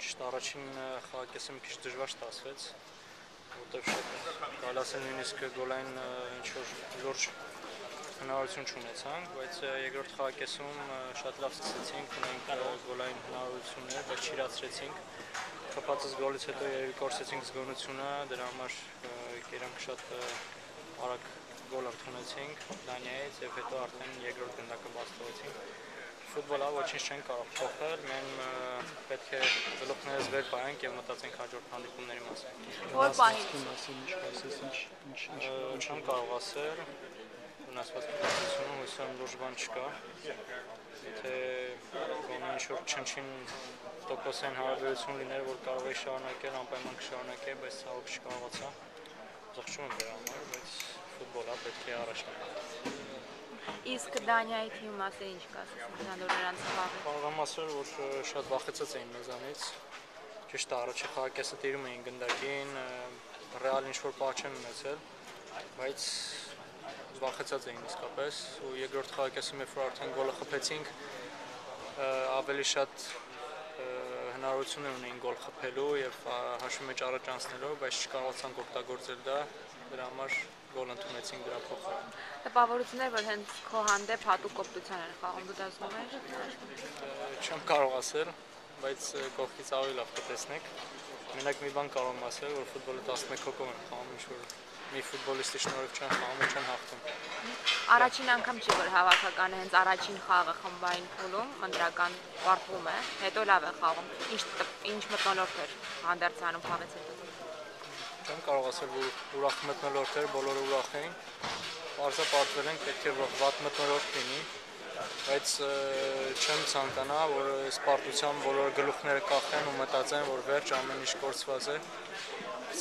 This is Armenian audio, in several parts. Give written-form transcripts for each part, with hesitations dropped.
Ճիշտ առաջին խաղակեսը մի քիչ դժվար ստացվեց, որտեղ շատ կարելի ասել նույնիսկ գոլային ինչ-որ լուրջ հնարավորություն չունեցանք, բայց երկրորդ խաղակեսում շատ լավ սկսեցինք, ունենք գոլային հնարավորություններ, բայց չիրացրեցինք։ Խփածս գոլից հետո երևի կորցրեցինք զգոնությունը, դրա համար կերանք շատ արագ գոլ ընդունեցինք Դանիայից եւ հետո արդեն երկրորդ գնդակը բաց թողեցինք։ Ֆուտբոլը ոչինչ չեն կարող փոխել, մենք պետք է գլուխներս վեր պահենք եւ մտածենք հաջորդ հանդիպումների մասին։ Որ պահից Չեմ կարող ասել, վնասված կապակցությունը հույսում լուրջ բան չկա։ Եթե գոնե ինչ-որ չնչին տոկոսային հարաբերություն լիներ, որ կարող էի շարունակել, անպայման կշարունակեի, բայց ցավոք չկարողացա։ Զղջում եմ դրա համար, բայց ֆուտբոլը պետք է առաջ մնա։ Իսկ Դանիայի թիմի մասին ինչ կասես, ընդհանուր նրանց խաղը։ Կարող եմ ասել, որ շատ վախեցած էին մեզանից։ Ճիշտ է, առաջի խաղակեսը տիրում էին գնդակին, ռեալ ինչ-որ պահ չեն ունեցել, բայց վախեցած էին իսկապես ու երկրորդ խաղակեսում երբ որ արդեն գոլը խփեցինք, ավելի շատ հնարավորություններ ունեին գոլ խփելու եւ հաշվի մեջ առաջ անցնելով, բայց չկարողացանք օգտագործել դա, դրա համար գոլ ընդունեցինք դրա փոխարեն։ Տպավորություններ, որ հենց քո հանդեպ հատուկ կոպտության են խաղում, դու դա զգում ես։ Չեմ կարող ասել, բայց կողքից ավելի լավ կտեսնեք։ Մենակ մի բան կարող եմ ասել, որ ֆուտբոլը 11 հոգով են խաղում, ինչ-որ մի ֆուտբոլիստի շնորհիվ չեն խաղում ու չեն հաղթում։ Առաջին անգամ չի, որ հավաքականը հենց առաջին խաղը խմբային փուլում ընտրական պարտվում է, հետո լավ է խաղում։ Ինչ մթնոլորտ էր հանդերձանում խաղից հետո։ Չեմ կարող ասել, որ ուրախ մթնոլորտ էր, բոլորը ուրախ էին։ Պարզապատվել ենք, պետք է վատ մթնոլորտ լինի, բայց չեմ ցանկանա, որ սպարտության բոլոր գլուխները կախեն ու մտածեն, որ վերջ ամեն ինչ կորցված է։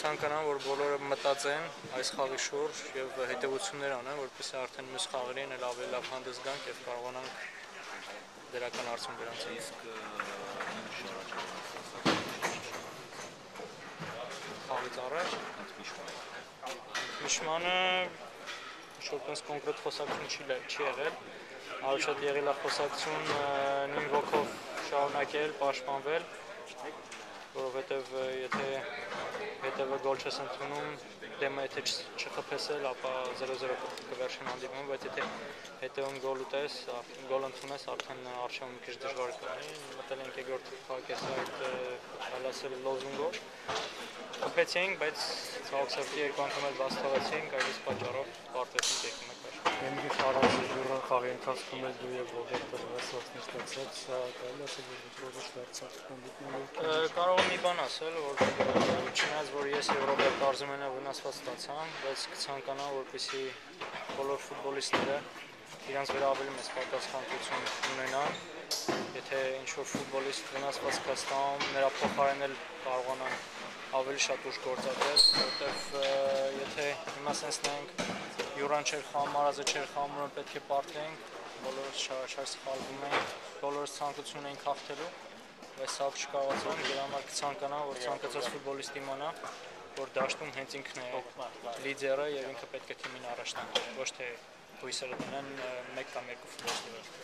Ցանկանամ, որ բոլորը մտածեն այս խաղի շուրջ եւ հետեւություններ անեն, որպեսզի արդեն մյուս խաղերին էլ ավելի լավ հանդես գանք եւ կարողանանք դրական արդյունք դրանից։ Խաղից առաջ Միշմանը շուտով կոնկրետ խոսակցություն չի եղել, ավելի շատ եղել է խոսակցություն նույն ոգով շարունակել, պաշտպանվել, որովհետև եթե հետևը գոլ չես ընդունում, դեմը եթե չխփեսել, ապա 0-0 կվերջեն հանդիպումը, բայց եթե հետևում գոլ ուտես, գոլ ընդունես, արդեն արժեվում մի քիչ դժվար կլինի։ Մտել ենք երկրորդ խաղակեսի այդ ասել լոզունգով։ Խփեցինք, բայց ցավոք սրտի երկու անգամ էլ բաց թողեցինք, այս պատճառով պարտվեցինք երկու մեկ։ Ենգի խաղի խաղի ընթացքում էլ դու եւ Ռոբերտը վերցրեցիք ստացած, կարելի ասել որ դուք վերցած հանդիպում։ Կարող եմ մի բան ասել, որ չնայած որ ես եւ Ռոբերտ Արզումյանը վնասված ստացանք, բայց կցանկանամ, որպեսզի բոլոր ֆուտբոլիստները իրենց վրա ավելի մեծ պատասխանատվություն ունենան, եթե ինչ-որ ֆուտբոլիստ վնասված կա ստանում, նրա փոխարեն էլ կարողանան ավելի շատ ուժ գործադրել, որովհետև եթե հիմա sense նայենք յուրան չէր խաղում, մարազը չէր խաղում, ուրեմն պետք է պարտվենք, բոլորս շարժ սխալվում ենք, բոլորս ցանկություն ենք հաղթելու, բայց սա չկարողացանք, դրա համար կցանկանամ, որ ցանկացած ֆուտբոլիստ իմանա, որ դաշտում հենց ինքն է լիդերը եւ ինքը պետք է թիմին առաջ տանի, ոչ թե հույսերը դնեն մեկ կամ երկու ֆուտբոլիստի վրա։